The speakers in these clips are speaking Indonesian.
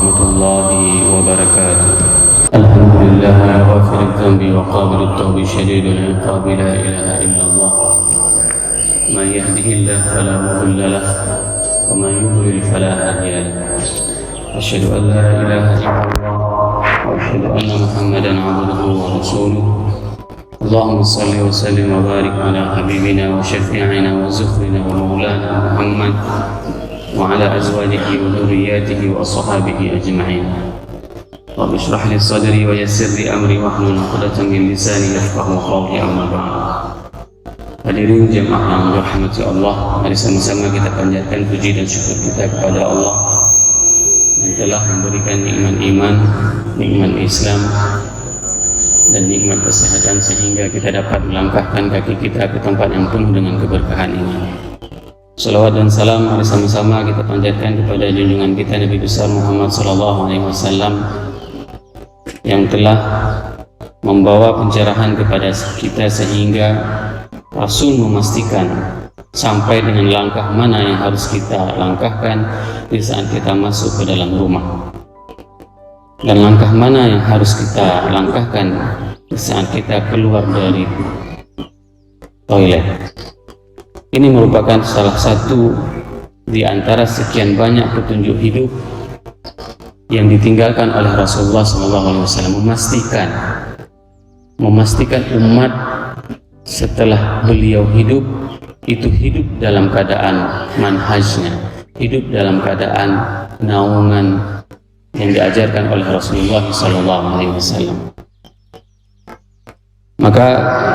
ورحمة الله وبركاته. الحمد لله غافر الذنب وقابل التوب شديد العقاب لا إله إلا الله من يهده الله فلا مضل له ومن يضلل فلا هادي له. أشهد أن لا إله إلا الله وأشهد أن محمدا عبده ورسوله. اللهم صل وسلم وبارك على حبيبنا وشفيعنا وزخرنا ومولانا محمد وعلى أزواجه وذرياته وأصحابه أجمعين. رب اشرح لي صدري ويسر لي أمري واحلل عقدة من لساني يفقهوا قولي. أما بعد. Hadirin jemaah yang dirahmati Allah, mari sama-sama kita panjatkan puji dan syukur kita kepada Allah yang telah memberikan nikmat iman, nikmat Islam, dan nikmat kesehatan sehingga kita dapat melangkahkan kaki kita ke tempat yang penuh dengan keberkahan ini. Salawat dan salam mari sama-sama kita panjatkan kepada junjungan kita Nabi besar Muhammad SAW yang telah membawa pencerahan kepada kita sehingga Rasul memastikan sampai dengan langkah mana yang harus kita langkahkan di saat kita masuk ke dalam rumah, dan langkah mana yang harus kita langkahkan di saat kita keluar dari toilet. Ini merupakan salah satu di antara sekian banyak petunjuk hidup yang ditinggalkan oleh Rasulullah SAW, memastikan umat setelah beliau hidup itu hidup dalam keadaan manhajnya, hidup dalam keadaan naungan yang diajarkan oleh Rasulullah SAW. Maka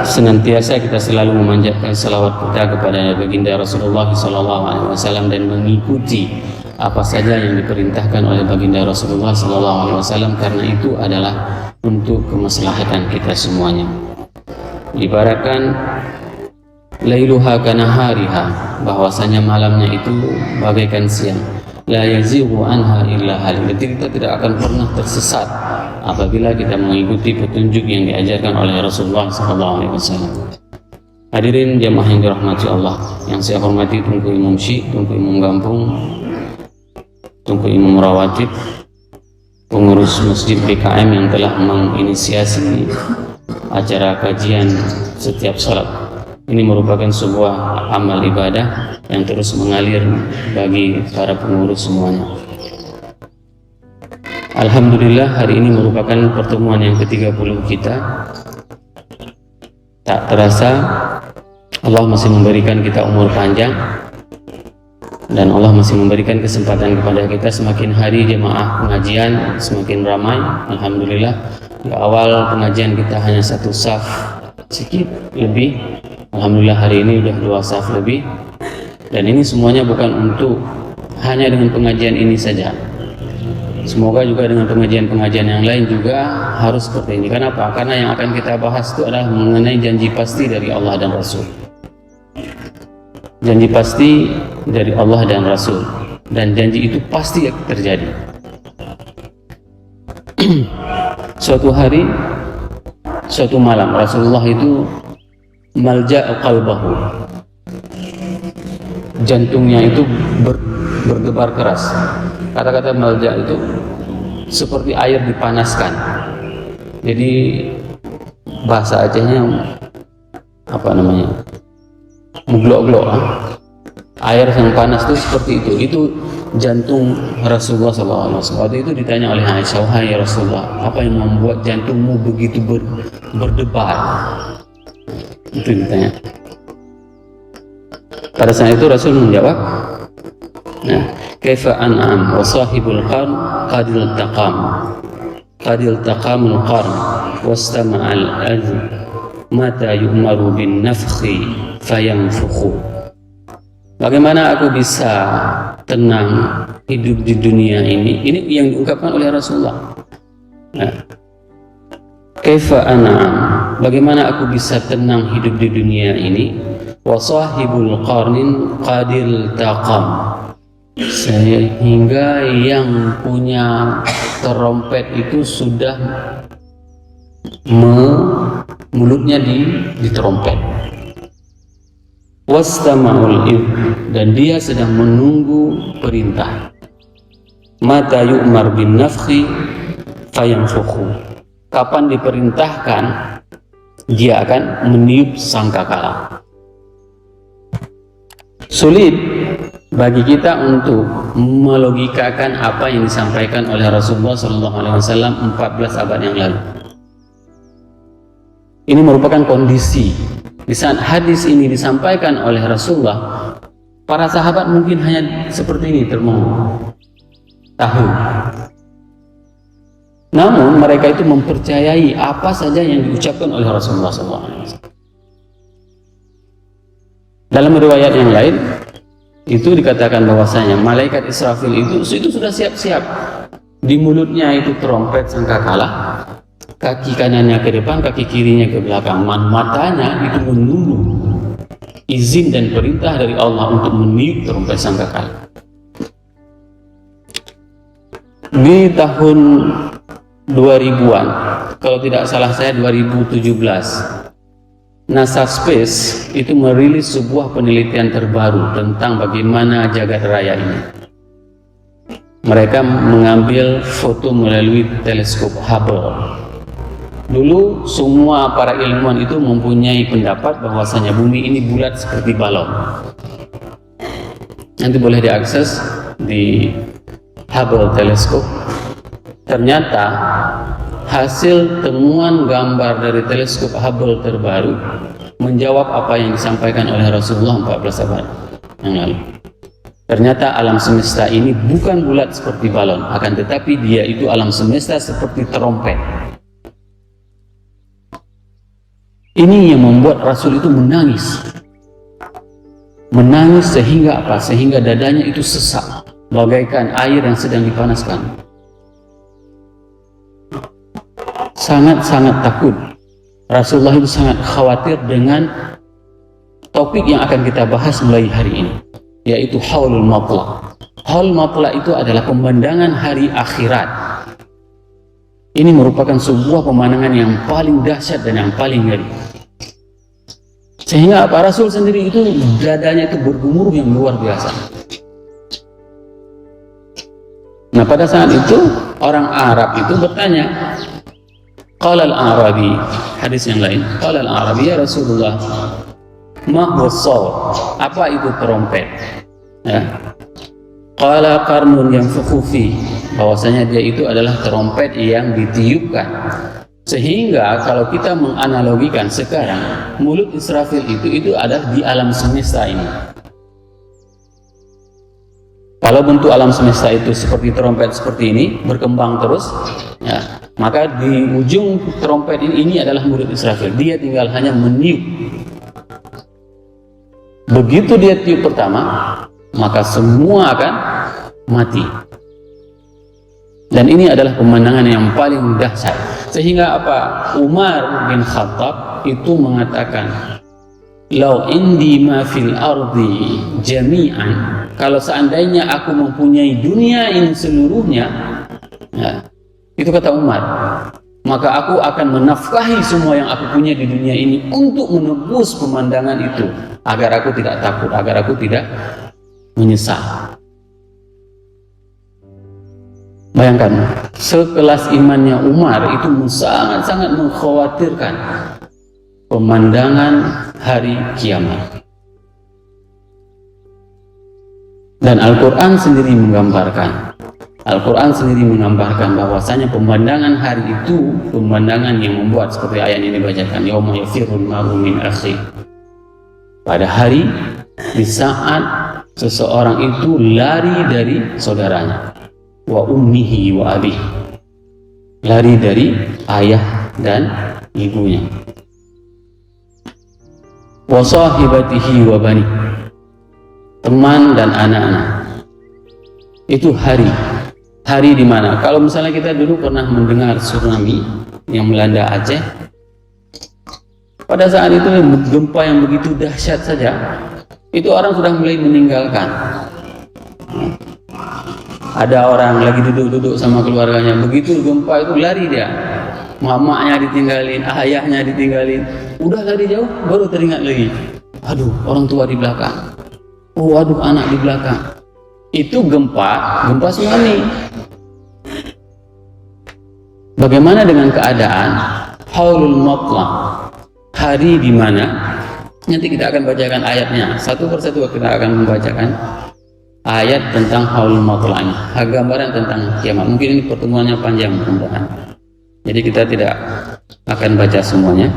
senantiasa kita selalu memanjatkan salawat kita kepada baginda Rasulullah SAW dan mengikuti apa saja yang diperintahkan oleh baginda Rasulullah SAW, karena itu adalah untuk kemaslahatan kita semuanya. Ibaratkan lailuha kanahariha, bahwasanya malamnya itu bagaikan siang. La yazighu anha illa halik. Kita tidak akan pernah tersesat apabila kita mengikuti petunjuk yang diajarkan oleh Rasulullah SAW. Hadirin jamaah yang dirahmati Allah, yang saya hormati Tunku Imam Syekh, Tunku Imam Gampung, Tunku Imam Rawatib, pengurus Masjid BKM yang telah menginisiasi acara kajian setiap salat. Ini merupakan sebuah amal ibadah yang terus mengalir bagi para pengurus semuanya. Alhamdulillah, hari ini merupakan pertemuan yang ke-30 kita. Tak terasa Allah masih memberikan kita umur panjang dan Allah masih memberikan kesempatan kepada kita. Semakin hari jemaah pengajian semakin ramai. Alhamdulillah, di awal pengajian kita hanya satu saf sedikit lebih. Alhamdulillah hari ini sudah 2 saf lebih, dan ini semuanya bukan untuk hanya dengan pengajian ini saja. Semoga juga dengan pengajian-pengajian yang lain juga harus seperti ini. Kenapa? Karena yang akan kita bahas itu adalah mengenai janji pasti dari Allah dan Rasul. Janji pasti dari Allah dan Rasul, dan janji itu pasti akan terjadi. Suatu hari, suatu malam, Rasulullah itu malja' qalbahu, jantungnya itu berdebar keras. Kata-kata malja' itu seperti air dipanaskan. Jadi bahasa Acehnya apa namanya, muglok-glok, air yang panas itu seperti itu. Itu jantung Rasulullah SAW. Waktu itu ditanya oleh Aisyah, "Wahai Rasulullah, apa yang membuat jantungmu begitu berdebar?" Itu ditanya. Pada saat itu Rasul menjawab, "Kaifa an'am wa sahibul qarn qadil taqamul qarn wastama'al adh mata yu'maru bin nafkhi fayanfukhu." Bagaimana aku bisa tenang hidup di dunia ini? Ini yang diungkapkan oleh Rasulullah. Kaifa an'am, bagaimana aku bisa tenang hidup di dunia ini? Wa sahibul qarnin qadil taqam, sehingga yang punya terompet itu sudah mulutnya diterompet. Wastama'ul id, dan dia sedang menunggu perintah. Mata yu'mar bin nafkhi fayanfukhu. Kapan diperintahkan dia akan meniup sangkakala. Sulit bagi kita untuk melogikakan apa yang disampaikan oleh Rasulullah SAW 14 abad yang lalu. Ini merupakan kondisi di saat hadis ini disampaikan oleh Rasulullah, para sahabat mungkin hanya seperti ini termenung, tahu. Namun mereka itu mempercayai apa saja yang diucapkan oleh Rasulullah SAW. Dalam riwayat yang lain itu dikatakan bahwasanya malaikat Israfil itu sudah siap-siap. Di mulutnya itu trompet sangkakala, kaki kanannya ke depan, kaki kirinya ke belakang, matanya itu menunggu izin dan perintah dari Allah untuk meniup trompet sangkakala. Di tahun 2000-an, kalau tidak salah saya 2017, NASA Space itu merilis sebuah penelitian terbaru tentang bagaimana jagat raya ini. Mereka mengambil foto melalui teleskop Hubble. Dulu semua para ilmuwan itu mempunyai pendapat bahwasanya bumi ini bulat seperti balon. Nanti boleh diakses di Hubble teleskop. Ternyata hasil temuan gambar dari teleskop Hubble terbaru menjawab apa yang disampaikan oleh Rasulullah 14 abad yang lalu. Ternyata alam semesta ini bukan bulat seperti balon, akan tetapi dia itu alam semesta seperti trompet. Ini yang membuat Rasul itu menangis. Menangis sehingga apa? Sehingga dadanya itu sesak, bagaikan air yang sedang dipanaskan. Sangat-sangat takut. Rasulullah itu sangat khawatir dengan topik yang akan kita bahas mulai hari ini, yaitu haulul matlaq. Haul matlaq itu adalah pemandangan hari akhirat. Ini merupakan sebuah pemandangan yang paling dahsyat dan yang paling ngeri. Sehingga apa? Rasul sendiri itu dadanya itu bergemuruh yang luar biasa. Nah, pada saat itu orang Arab itu bertanya, qala al-Arabi, hadis yang lain, qala al-Arabi, ya Rasulullah, ma huwa as-sawt? Apa itu trompet? Ya. Qala qarnun yanfukhu fi, bahwasanya dia itu adalah trompet yang ditiupkan. Sehingga kalau kita menganalogikan sekarang, mulut Israfil itu adalah di alam semesta ini. Kalau bentuk alam semesta itu seperti trompet seperti ini, berkembang terus, ya, maka di ujung trompet ini adalah mulut Israfil. Dia tinggal hanya meniup. Begitu dia tiup pertama, maka semua akan mati. Dan ini adalah pemandangan yang paling dahsyat. Sehingga apa? Umar bin Khattab itu mengatakan, "Lau indi ma fil ardi jami'an." Kalau seandainya aku mempunyai dunia ini seluruhnya, ya, itu kata Umar, maka aku akan menafkahi semua yang aku punya di dunia ini untuk menebus pemandangan itu, agar aku tidak takut, agar aku tidak menyesal. Bayangkan, sekelas imannya Umar itu sangat-sangat mengkhawatirkan pemandangan hari kiamat. Dan Al-Quran sendiri menggambarkan bahwasanya pemandangan hari itu pemandangan yang membuat seperti ayat ini dibacakan, yauma yafirrul mar'u min akhi. Pada hari di saat seseorang itu lari dari saudaranya, wa ummihi wa abih, lari dari ayah dan ibunya, wa sahibatihi wa bani, teman dan anak-anak. Itu hari di mana kalau misalnya kita dulu pernah mendengar tsunami yang melanda Aceh, pada saat itu gempa yang begitu dahsyat saja, itu orang sudah mulai meninggalkan. Ada orang lagi duduk-duduk sama keluarganya, begitu gempa itu lari dia, mamanya ditinggalin, ayahnya ditinggalin, udah lari jauh, baru teringat lagi, aduh orang tua di belakang, oh aduh anak di belakang. itu gempa tsunami. Bagaimana dengan keadaan haulul mutlaq, hari di mana nanti kita akan bacakan ayatnya satu persatu, kita akan membacakan ayat tentang haulul mutlaq, gambaran tentang kiamat. Mungkin ini pertemuannya panjang mudah-mudahan, jadi kita tidak akan baca semuanya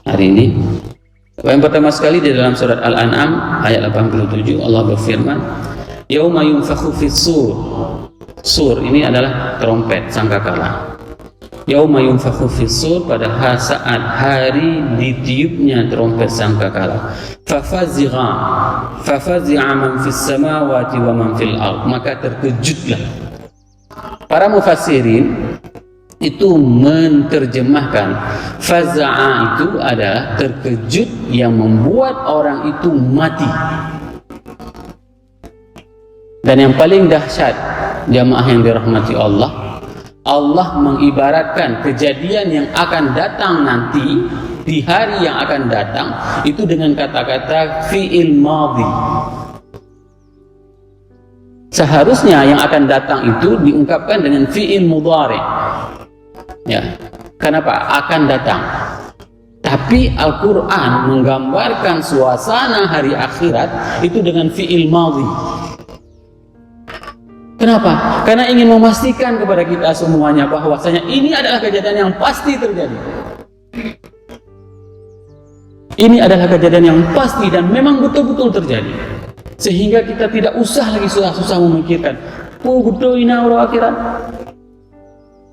hari ini. Yang pertama sekali di dalam surat Al-An'am ayat 87 Allah berfirman, yauma yunfakhu fis-sur. Sur ini adalah trompet sangkakala. Yauma yunfakhu fis-sur, pada saat hari ditiupnya trompet sangkakala. Fafazi'a man fis samawati wa man fil ard, maka terkejutlah. Para mufassirin itu menerjemahkan faza'a itu adalah terkejut yang membuat orang itu mati. Dan yang paling dahsyat jamaah yang dirahmati Allah, Allah mengibaratkan kejadian yang akan datang nanti, di hari yang akan datang itu dengan kata-kata fi'il madhi. Seharusnya yang akan datang itu diungkapkan dengan fi'il mudhari. Ya, kenapa? Akan datang. Tapi Al-Quran menggambarkan suasana hari akhirat itu dengan fi'il madhi. Kenapa? Karena ingin memastikan kepada kita semuanya bahwasanya ini adalah kejadian yang pasti terjadi. Ini adalah kejadian yang pasti dan memang betul-betul terjadi. Sehingga kita tidak usah lagi susah-susah memikirkan akhirat.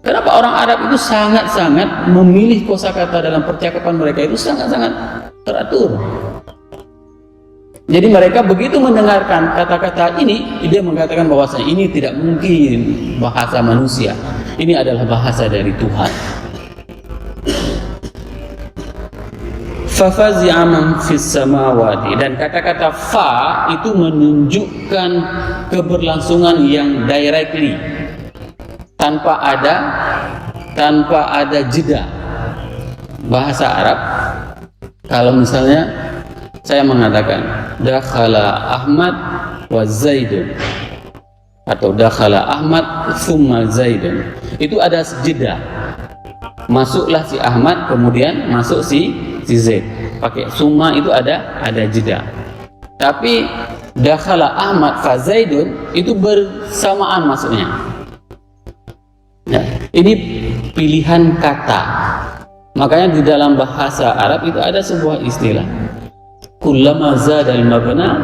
Kenapa orang Arab itu sangat-sangat memilih kosakata dalam percakapan mereka itu sangat-sangat teratur. Jadi mereka begitu mendengarkan kata-kata ini, dia mengatakan bahwasanya ini tidak mungkin bahasa manusia. Ini adalah bahasa dari Tuhan. Fafazi'a man fis samawati, dan kata-kata fa itu menunjukkan keberlangsungan yang directly, tanpa ada jeda. Bahasa Arab, kalau misalnya saya mengatakan dakhala Ahmad wa Zaidun, atau dakhala Ahmad thumma Zaidun, itu ada jeda. Masuklah si Ahmad, kemudian masuk si Zaid. Pakai summa itu ada jeda. Tapi dakhala Ahmad fa Zaidun itu bersamaan masuknya. Nah, ini pilihan kata. Makanya di dalam bahasa Arab itu ada sebuah istilah, kullama zadal mabna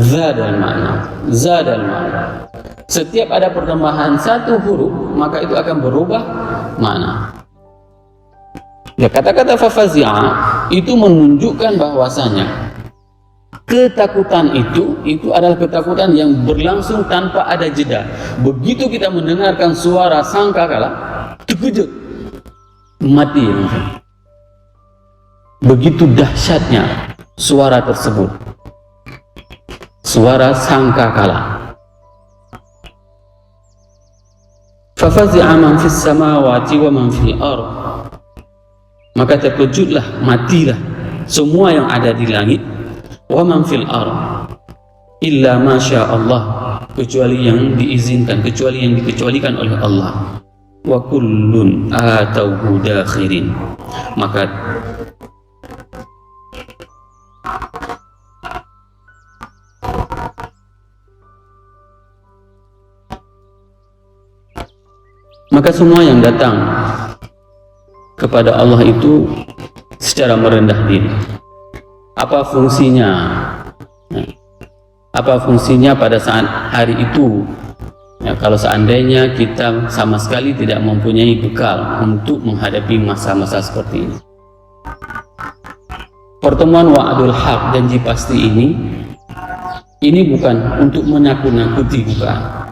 zadal ma'na. Zadal ma'na. Setiap ada pertambahan satu huruf, maka itu akan berubah makna. Ya, kata-kata fafazi'a itu menunjukkan bahwasanya ketakutan itu adalah ketakutan yang berlangsung tanpa ada jeda. Begitu kita mendengarkan suara sangkakala, terkejut, mati. Begitu dahsyatnya suara tersebut, suara sangkakala. Fafazi'a man fis samawati wa man fil ard, maka terkejutlah, matilah semua yang ada di langit, wa man fil ard illa ma sya Allah, kecuali yang diizinkan, kecuali yang dikecualikan oleh Allah. Wa kullun atauhu dakhirin, maka semua yang datang kepada Allah itu secara merendah diri. Apa fungsinya? Apa fungsinya pada saat hari itu? Ya, kalau seandainya kita sama sekali tidak mempunyai bekal untuk menghadapi masa-masa seperti ini. Pertemuan wa'adul haq, janji pasti ini bukan untuk menakut-nakuti, bukan.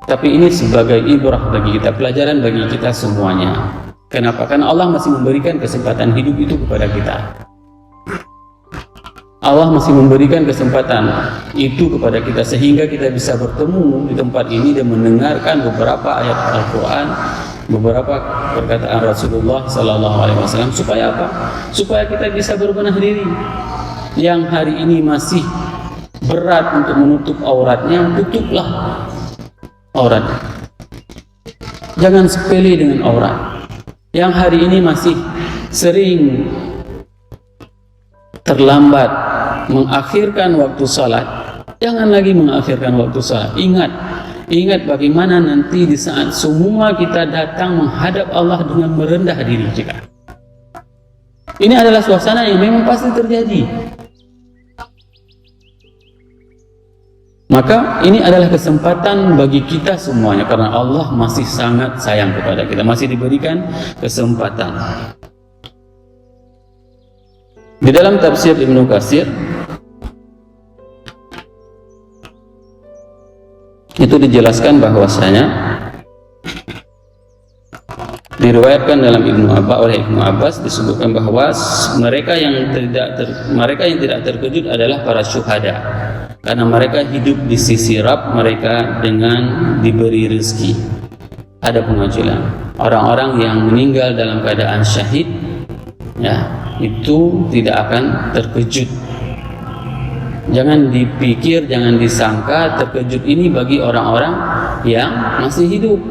Tapi ini sebagai ibrah bagi kita, pelajaran bagi kita semuanya. Kenapa? Karena Allah masih memberikan kesempatan hidup itu kepada kita. Allah masih memberikan kesempatan itu kepada kita sehingga kita bisa bertemu di tempat ini dan mendengarkan beberapa ayat Al-Quran, beberapa perkataan Rasulullah Sallallahu Alaihi Wasallam. Supaya apa? Supaya kita bisa berbenah diri. Yang hari ini masih berat untuk menutup auratnya, tutuplah auratnya. Jangan sepele dengan aurat. Yang hari ini masih sering terlambat mengakhirkan waktu salat, jangan lagi mengakhirkan waktu salat. Ingat bagaimana nanti di saat semua kita datang menghadap Allah dengan merendah diri kita. Ini adalah suasana yang memang pasti terjadi. Maka ini adalah kesempatan bagi kita semuanya, karena Allah masih sangat sayang kepada kita, masih diberikan kesempatan. Di dalam tafsir Ibnu Katsir itu dijelaskan bahwasanya diriwayatkan dalam oleh Ibnu Abbas disebutkan bahwa mereka yang tidak terkejut adalah para syuhada, karena mereka hidup di sisi Rabb mereka dengan diberi rezeki. Ada pengajian. Orang-orang yang meninggal dalam keadaan syahid, ya, itu tidak akan terkejut. Jangan dipikir, jangan disangka terkejut ini bagi orang-orang yang masih hidup.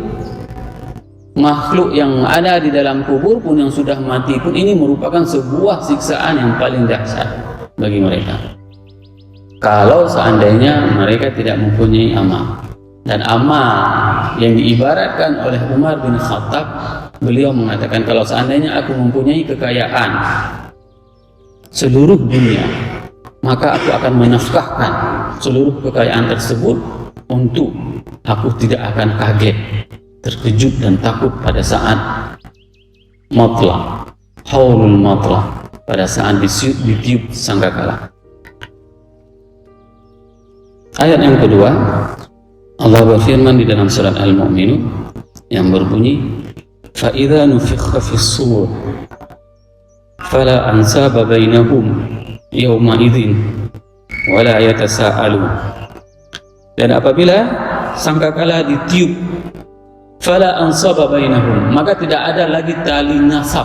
Makhluk yang ada di dalam kubur pun, yang sudah mati pun, ini merupakan sebuah siksaan yang paling dahsyat bagi mereka. Kalau seandainya mereka tidak mempunyai amal. Dan amal yang diibaratkan oleh Umar bin Khattab, beliau mengatakan, kalau seandainya aku mempunyai kekayaan seluruh dunia, maka aku akan menafkahkan seluruh kekayaan tersebut untuk aku tidak akan kaget, terkejut dan takut pada saat matla, haulul matla, pada saat ditiup sangkakala. Ayat yang kedua, Allah berfirman di dalam surat Al-Mu'minun yang berbunyi, فَإِذَا نُفِخَ فِي الصُّورِ فَلَا أَنْسَابَ بَيْنَهُمْ يَوْمَئِذٍ وَلَا يَتَسَاءَلُونَ. Dan apabila sangkakala ditiup, فَلَا أَنْسَابَ بَيْنَهُمْ, maka tidak ada lagi tali nasab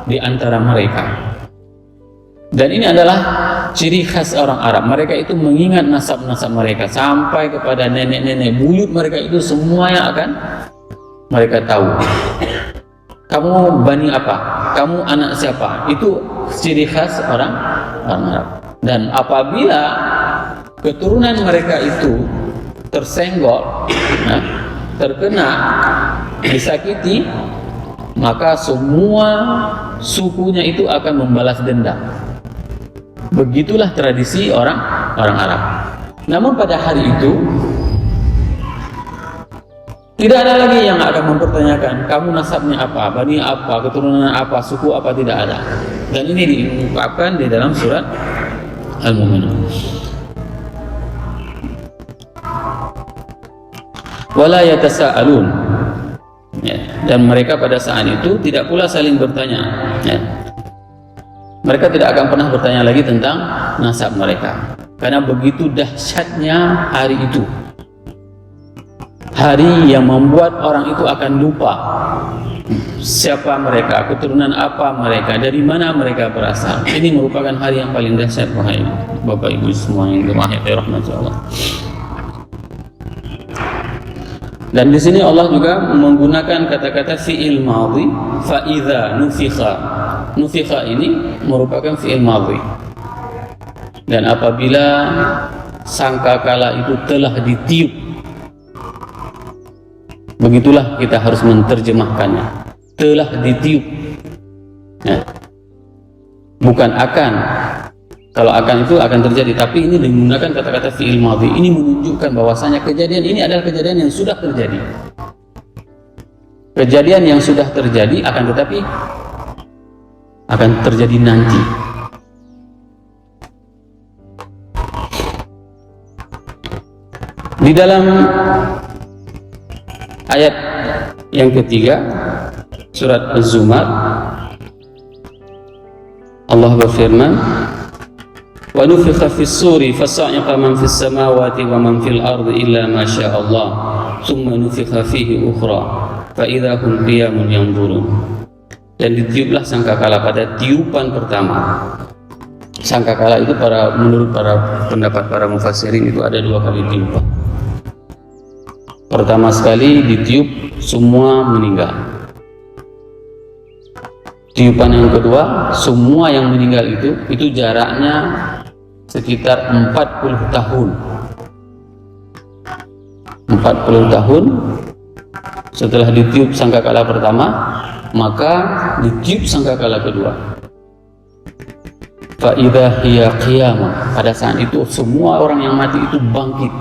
di antara mereka. Dan ini adalah ciri khas orang Arab. Mereka itu mengingat nasab-nasab mereka sampai kepada nenek-nenek buyut mereka, itu semuanya akan mereka tahu. Kamu bani apa? Kamu anak siapa? Itu ciri khas orang Arab. Dan apabila keturunan mereka itu tersenggol, terkena, disakiti, maka semua sukunya itu akan membalas dendam. Begitulah tradisi orang Arab. Namun pada hari itu tidak ada lagi yang akan mempertanyakan kamu nasabnya apa, bani apa, keturunan apa, suku apa, tidak ada. Dan ini diungkapkan di dalam surat Al-Mu'minun. Wala yatasa'alun. Ya, dan mereka pada saat itu tidak pula saling bertanya. Ya. Mereka tidak akan pernah bertanya lagi tentang nasab mereka, karena begitu dahsyatnya hari itu. Hari yang membuat orang itu akan lupa siapa mereka, keturunan apa mereka, dari mana mereka berasal. Ini merupakan hari yang paling dahsyat, wahai Bapak Ibu semua yang dirahmati Allah. Dan di sini Allah juga menggunakan kata-kata fi'il madhi, fa idza nufikha. Nufikha ini merupakan fi'il madhi. Dan apabila sangkakala itu telah ditiup, begitulah kita harus menerjemahkannya. Telah ditiup. Ya. Bukan akan. Kalau akan itu akan terjadi, tapi ini menggunakan kata-kata fi'il madhi. Ini menunjukkan bahwasanya kejadian ini adalah kejadian yang sudah terjadi. Kejadian yang sudah terjadi akan tetapi akan terjadi nanti. Di dalam ayat yang ketiga surat Az-Zumar, Allah berfirman, wa nufikha fis suri fasa'iqa man fis samawati wa man fil ardi illa ma syaa Allah thumma nufikha fihi ukhra fa idza hum qiyamun yanzurun. Dan ditiuplah sangkakala pada tiupan pertama, Sangkakala itu menurut pendapat para mufassirin itu ada 2 kali tiupan. Pertama sekali ditiup semua meninggal. Tiupan yang kedua, semua yang meninggal itu jaraknya sekitar 40 tahun. 40 tahun setelah ditiup sangkakala pertama, maka ditiup sangkakala kedua. Fa idza hiya qiyamah. Pada saat itu semua orang yang mati itu bangkit.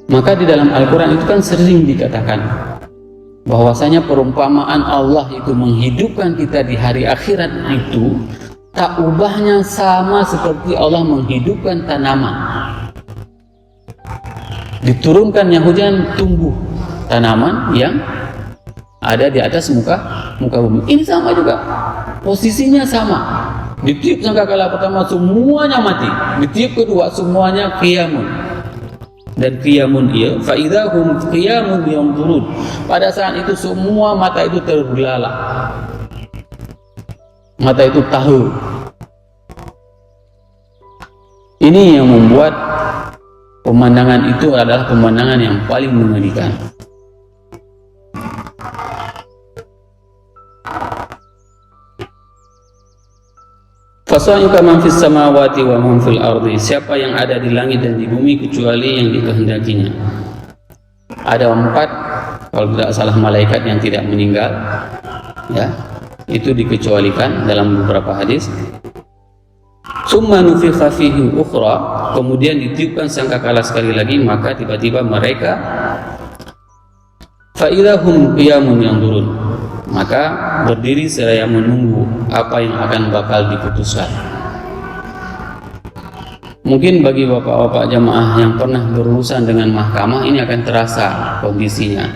Maka di dalam Al-Quran itu kan sering dikatakan bahwasanya perumpamaan Allah itu menghidupkan kita di hari akhirat itu tak ubahnya sama seperti Allah menghidupkan tanaman. Diturunkannya hujan, tumbuh tanaman yang ada di atas muka bumi. Ini sama juga, posisinya sama. Ditiup sangkakala pertama semuanya mati, ditiup kedua semuanya qiyamun. Dan qiyamun ia fa idzahum qiyamun yanzurun. Pada saat itu semua mata itu terbelalak, mata itu tahu. Ini yang membuat pemandangan itu adalah pemandangan yang paling mengerikan. Fasa'ika man fis samawati wa man fil ardi. Siapa yang ada di langit dan di bumi kecuali yang dikehendakinya. Ada 4 kalau tidak salah malaikat yang tidak meninggal, ya, itu dikecualikan dalam beberapa hadis. Summa nufikha fihi ukhra, kemudian ditiupkan sangkakala sekali lagi, maka tiba-tiba mereka fa idahum qiyamun yanzurun, maka berdiri seraya menunggu apa yang akan bakal diputuskan. Mungkin bagi bapak-bapak jamaah yang pernah berurusan dengan mahkamah ini akan terasa kondisinya,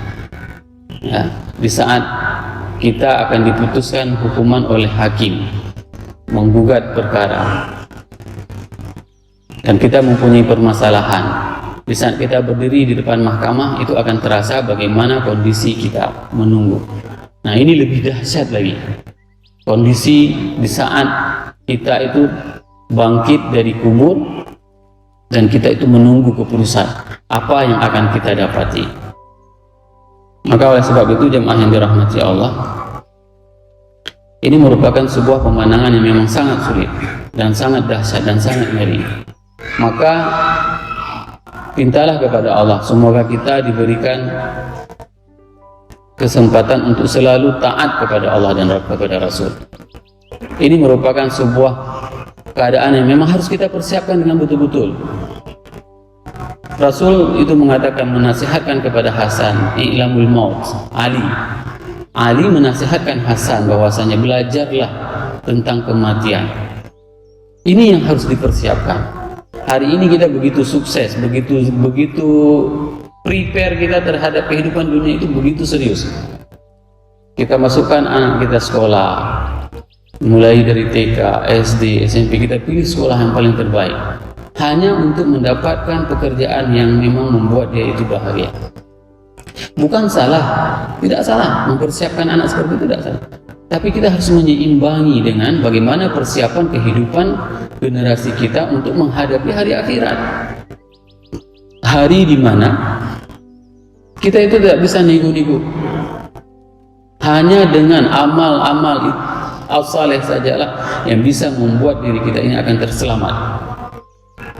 ya, di saat kita akan diputuskan hukuman oleh hakim, menggugat perkara, dan kita mempunyai permasalahan. Di saat kita berdiri di depan mahkamah itu akan terasa bagaimana kondisi kita menunggu. Nah, ini lebih dahsyat lagi, kondisi di saat kita itu bangkit dari kubur dan kita itu menunggu keputusan apa yang akan kita dapati. Maka oleh sebab itu jemaah yang dirahmati Allah, ini merupakan sebuah pemandangan yang memang sangat sulit dan sangat dahsyat dan sangat ngeri. Maka mintalah kepada Allah semoga kita diberikan kesempatan untuk selalu taat kepada Allah dan kepada Rasul. Ini merupakan sebuah keadaan yang memang harus kita persiapkan dengan betul-betul. Rasul itu mengatakan, menasihatkan kepada Hasan, i'lamul maut. Ali menasihatkan Hasan bahwasanya belajarlah tentang kematian. Ini yang harus dipersiapkan. Hari ini kita begitu sukses, begitu prepare kita terhadap kehidupan dunia itu begitu serius. Kita masukkan anak kita sekolah, mulai dari TK, SD, SMP, kita pilih sekolah yang paling terbaik hanya untuk mendapatkan pekerjaan yang memang membuat dia itu bahagia. Bukan salah, tidak salah mempersiapkan anak seperti itu, tidak salah. Tapi kita harus menyeimbangi dengan bagaimana persiapan kehidupan generasi kita untuk menghadapi hari akhirat. Hari di mana kita itu tidak bisa nego-nego. Hanya dengan amal-amal as-saleh sajalah yang bisa membuat diri kita ini akan terselamat.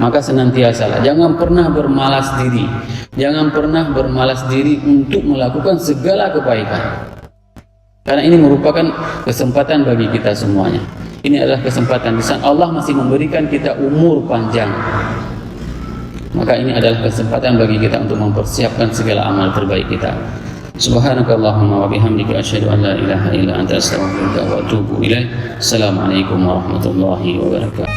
Maka senantiasalah, jangan pernah bermalas diri. Jangan pernah bermalas diri untuk melakukan segala kebaikan. Karena ini merupakan kesempatan bagi kita semuanya. Ini adalah kesempatan di saat Allah masih memberikan kita umur panjang. Maka ini adalah kesempatan bagi kita untuk mempersiapkan segala amal terbaik kita. Subhanakallahumma wa bihamdika asyhadu an la ilaha illa anta astaghfiruka wa atubu ilaik. Assalamualaikum warahmatullahi wabarakatuh.